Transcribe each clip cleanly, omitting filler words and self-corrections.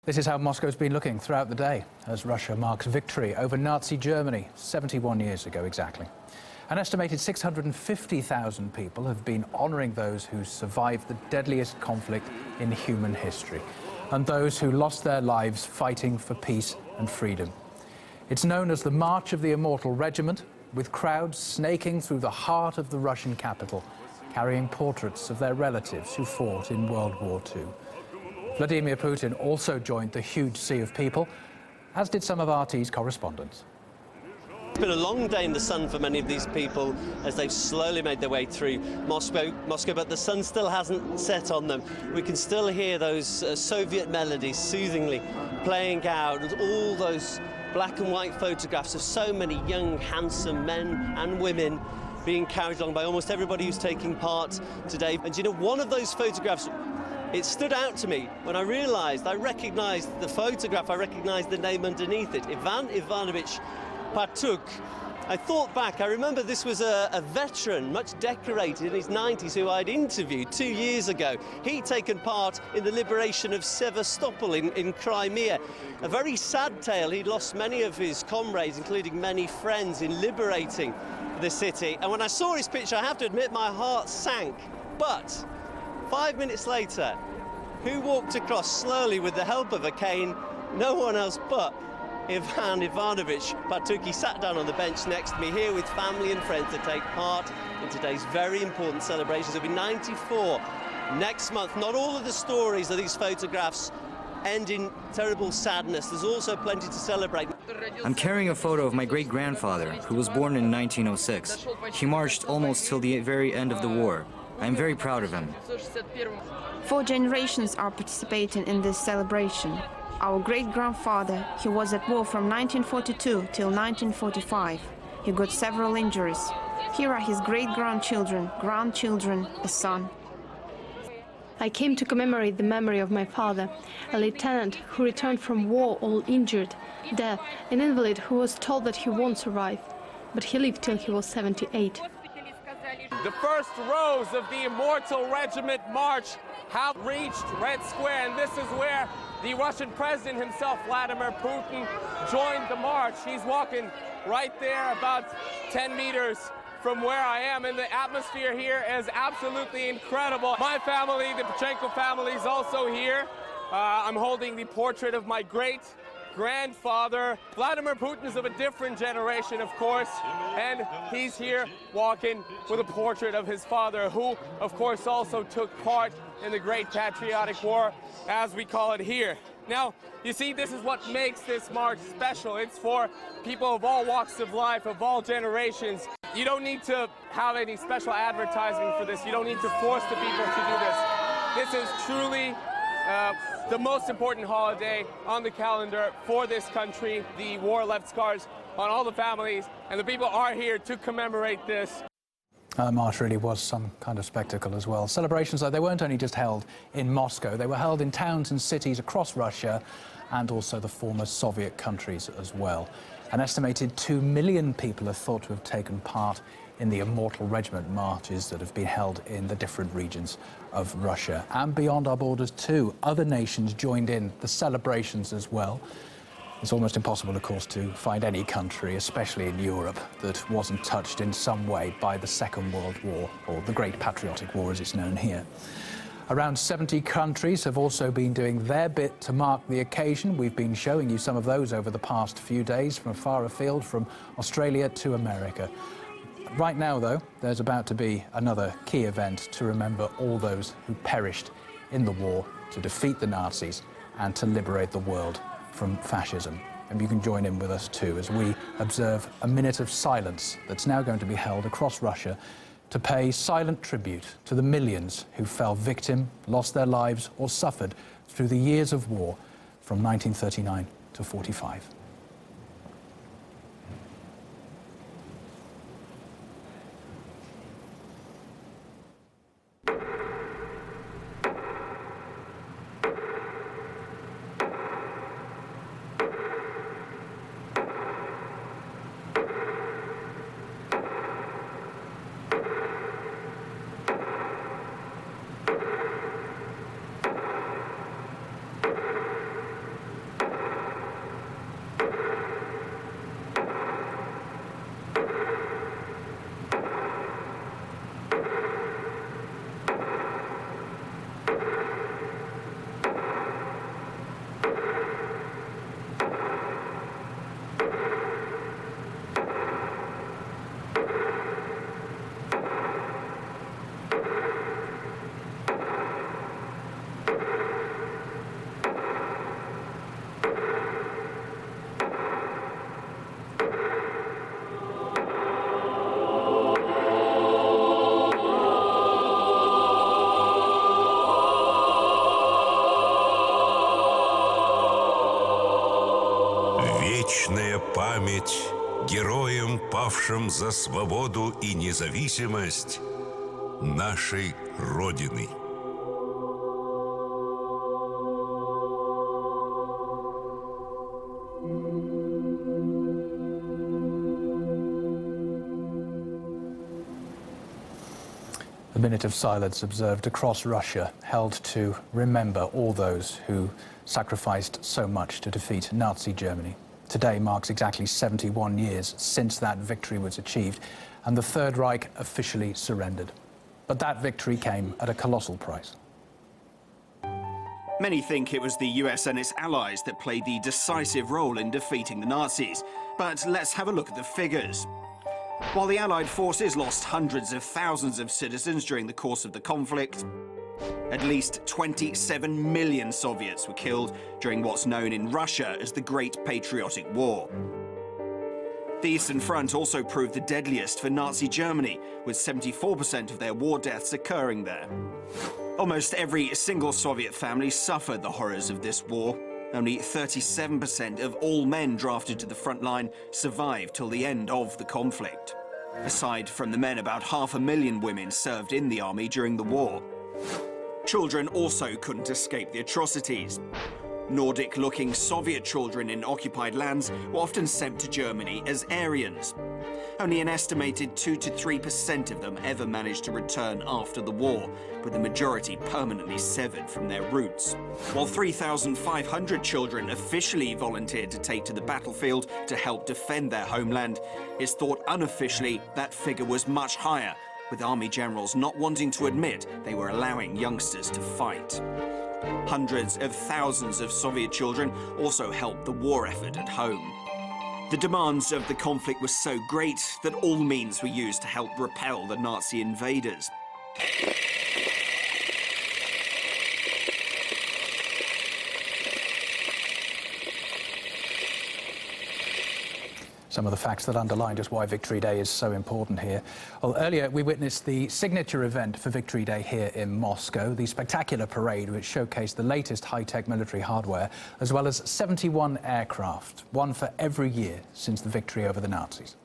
This is how Moscow's been looking throughout the day as Russia marks victory over Nazi Germany 71 years ago exactly. An estimated 650,000 people have been honouring those who survived the deadliest conflict in human history and those who lost their lives fighting for peace and freedom. It's known as the March of the Immortal Regiment, with crowds snaking through the heart of the Russian capital, carrying portraits of their relatives who fought in World War II. Vladimir Putin also joined the huge sea of people, as did some of RT's correspondents. It's been a long day in the sun for many of these people as they've slowly made their way through Moscow, but the sun still hasn't set on them. We can still hear those Soviet melodies soothingly playing out, and all those black and white photographs of so many young, handsome men and women being carried along by almost everybody who's taking part today. And you know, one of those photographs, it stood out to me when I recognised the photograph, I recognised the name underneath it, Ivan Ivanovich Patuk. I thought back, I remember this was a veteran, much decorated in his 90s, who I'd interviewed 2 years ago. He'd taken part in the liberation of Sevastopol in Crimea. A very sad tale. He'd lost many of his comrades, including many friends, in liberating the city. And when I saw his picture, I have to admit my heart sank. But 5 minutes later, who walked across slowly with the help of a cane? No one else but Ivan Ivanovich Patuk. Sat down on the bench next to me here with family and friends to take part in today's very important celebrations. He'll be 94 next month. Not all of the stories of these photographs end in terrible sadness. There's also plenty to celebrate. I'm carrying a photo of my great-grandfather, who was born in 1906. He marched almost till the very end of the war. I'm very proud of him. 4 generations are participating in this celebration. Our great-grandfather, he was at war from 1942 till 1945. He got several injuries. Here are his great-grandchildren, grandchildren, a son. I came to commemorate the memory of my father, a lieutenant who returned from war all injured, there, an invalid who was told that he won't survive, but he lived till he was 78. The first rows of the Immortal Regiment march have reached Red Square, and this is where the Russian president himself, Vladimir Putin, joined the march. He's walking right there, about 10 meters from where I am, and the atmosphere here is absolutely incredible. My family, the Pachenko family, is also here. I'm holding the portrait of my great-grandfather. Vladimir Putin is of a different generation, of course, and he's here walking with a portrait of his father, who, of course, also took part in the Great Patriotic War, as we call it here. Now, you see, this is what makes this march special. It's for people of all walks of life, of all generations. You don't need to have any special advertising for this. You don't need to force the people to do this. This is truly the most important holiday on the calendar for this country. The war left scars on all the families, and the people are here to commemorate this. The march really was some kind of spectacle as well. Celebrations, though, they weren't only just held in Moscow, they were held in towns and cities across Russia and also the former Soviet countries as well. An estimated 2 million people are thought to have taken part in the Immortal Regiment marches that have been held in the different regions of Russia. And beyond our borders too, other nations joined in the celebrations as well. It's almost impossible, of course, to find any country, especially in Europe, that wasn't touched in some way by the Second World War, or the Great Patriotic War as it's known here. Around 70 countries have also been doing their bit to mark the occasion. We've been showing you some of those over the past few days, from far afield, from Australia to America. Right now, though, there's about to be another key event to remember all those who perished in the war to defeat the Nazis and to liberate the world from fascism. And you can join in with us too as we observe a minute of silence that's now going to be held across Russia to pay silent tribute to the millions who fell victim, lost their lives or suffered through the years of war from 1939 to 45. вечная память героям, павшим за свободу и независимость нашей Родины. A minute of silence observed across Russia, held to remember all those who sacrificed so much to defeat Nazi Germany. Today marks exactly 71 years since that victory was achieved, and the Third Reich officially surrendered. But that victory came at a colossal price. Many think it was the US and its allies that played the decisive role in defeating the Nazis. But let's have a look at the figures. While the Allied forces lost hundreds of thousands of citizens during the course of the conflict, at least 27 million Soviets were killed during what's known in Russia as the Great Patriotic War. The Eastern Front also proved the deadliest for Nazi Germany, with 74% of their war deaths occurring there. Almost every single Soviet family suffered the horrors of this war. Only 37% of all men drafted to the front line survived till the end of the conflict. Aside from the men, about 500,000 women served in the army during the war. Children also couldn't escape the atrocities. Nordic-looking Soviet children in occupied lands were often sent to Germany as Aryans. Only an estimated 2 to 3% of them ever managed to return after the war, with the majority permanently severed from their roots. While 3,500 children officially volunteered to take to the battlefield to help defend their homeland, it's thought unofficially that figure was much higher, with army generals not wanting to admit they were allowing youngsters to fight. Hundreds of thousands of Soviet children also helped the war effort at home. The demands of the conflict were so great that all means were used to help repel the Nazi invaders. Some of the facts that underline just why Victory Day is so important here. Well, earlier we witnessed the signature event for Victory Day here in Moscow, the spectacular parade which showcased the latest high-tech military hardware, as well as 71 aircraft, one for every year since the victory over the Nazis.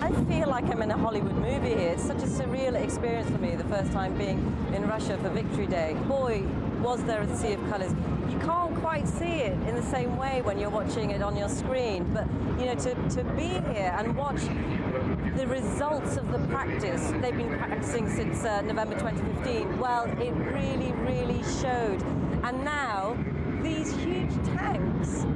I feel like I'm in a Hollywood movie here. It's such a surreal experience for me, the first time being in Russia for Victory Day. Boy, was there a sea of colours. You can't quite see it in the same way when you're watching it on your screen, but you know, to be here and watch the results of the practice, they've been practicing since November 2015, well, it really, really showed. And now, these huge tanks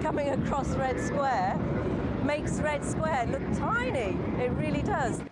coming across Red Square makes Red Square look tiny. It really does.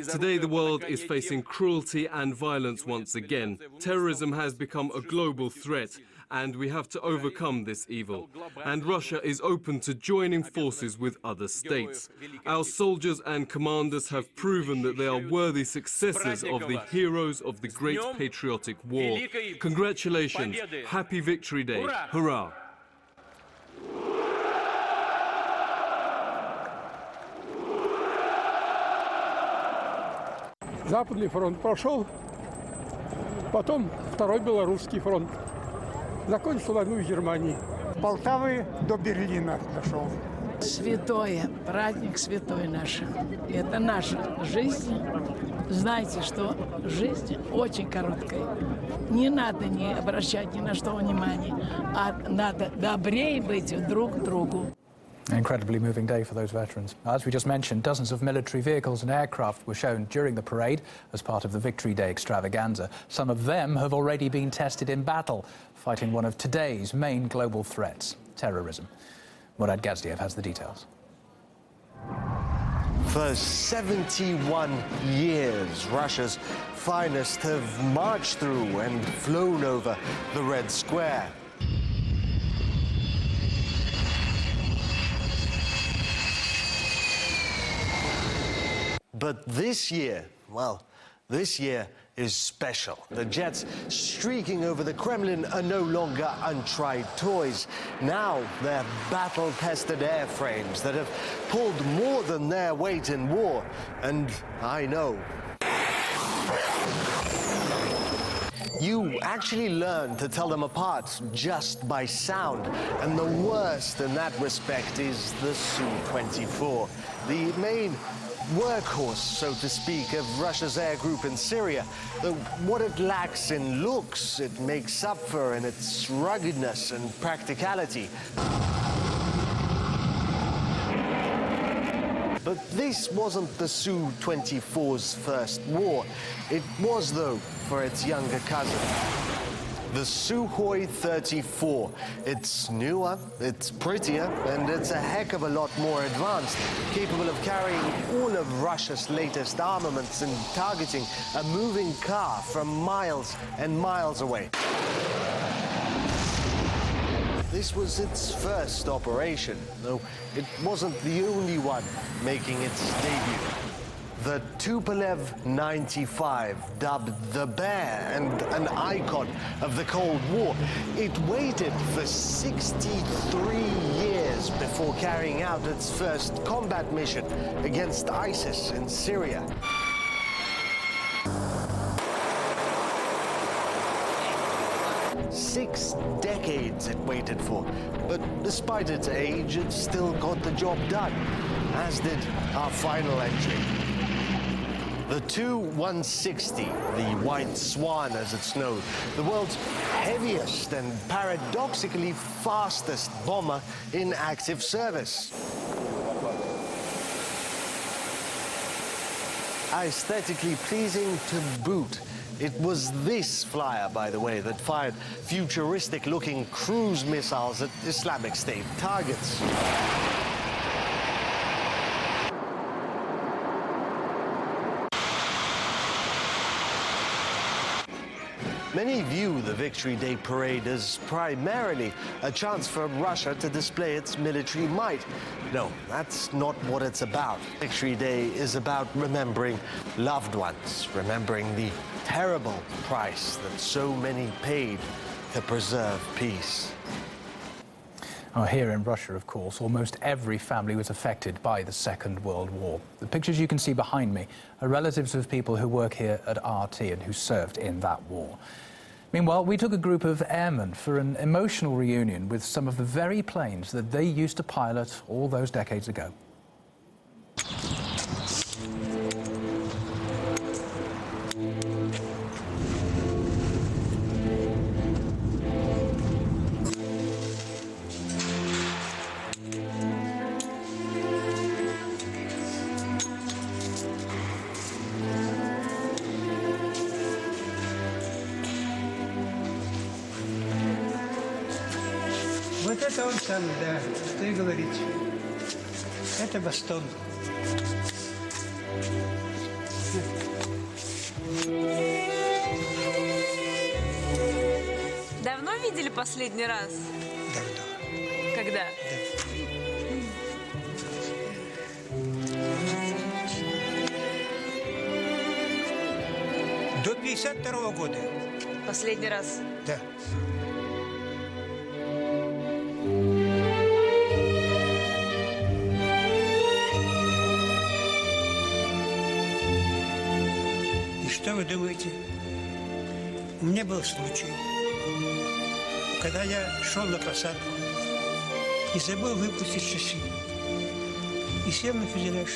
Today the world is facing cruelty and violence once again. Terrorism has become a global threat, and we have to overcome this evil. And Russia is open to joining forces with other states. Our soldiers and commanders have proven that they are worthy successors of the heroes of the Great Patriotic War. Congratulations. Happy Victory Day. Hurrah! Западный фронт прошел, потом второй Белорусский фронт. Закончил войну в Германии. Полтавы до Берлина дошел. Святое, праздник святой наш. Это наша жизнь. Знайте, что жизнь очень короткая. Не надо не обращать ни на что внимания, а надо добрее быть друг к другу. An incredibly moving day for those veterans. As we just mentioned, dozens of military vehicles and aircraft were shown during the parade as part of the Victory Day extravaganza. Some of them have already been tested in battle, fighting one of today's main global threats, terrorism. Murad Gazdiev has the details. For 71 years, Russia's finest have marched through and flown over the Red Square. But this year, well, this year is special. The jets streaking over the Kremlin are no longer untried toys. Now they're battle-tested airframes that have pulled more than their weight in war. And I know, you actually learn to tell them apart just by sound. And the worst in that respect is the Su-24, the main workhorse, so to speak, of Russia's air group in Syria. Though what it lacks in looks, it makes up for in its ruggedness and practicality. But this wasn't the Su-24's first war. It was, though, for its younger cousin, the Sukhoi 34. It's newer, it's prettier, and it's a heck of a lot more advanced, capable of carrying all of Russia's latest armaments and targeting a moving car from miles and miles away. This was its first operation, though it wasn't the only one making its debut. The Tupolev 95, dubbed the Bear and an icon of the Cold War, it waited for 63 years before carrying out its first combat mission against ISIS in Syria. Six decades it waited for, but despite its age, it still got the job done, as did our final entry. The Tu-160, the White Swan as it's known, the world's heaviest and paradoxically fastest bomber in active service. Aesthetically pleasing to boot. It was this flyer, by the way, that fired futuristic-looking cruise missiles at Islamic State targets. Many view the Victory Day parade as primarily a chance for Russia to display its military might. No, that's not what it's about. Victory Day is about remembering loved ones, remembering the terrible price that so many paid to preserve peace. Oh, here in Russia, of course, almost every family was affected by the Second World War. The pictures you can see behind me are relatives of people who work here at RT and who served in that war. Meanwhile, we took a group of airmen for an emotional reunion with some of the very planes that they used to pilot all those decades ago. Вот это он сам, да, что и говорить. Это бастон. Давно видели последний раз? Давно. Когда? До 52-го года. Последний раз? Да. Что вы думаете? У меня был случай, когда я шел на посадку и забыл выпустить шасси. И сел на фюзеляж.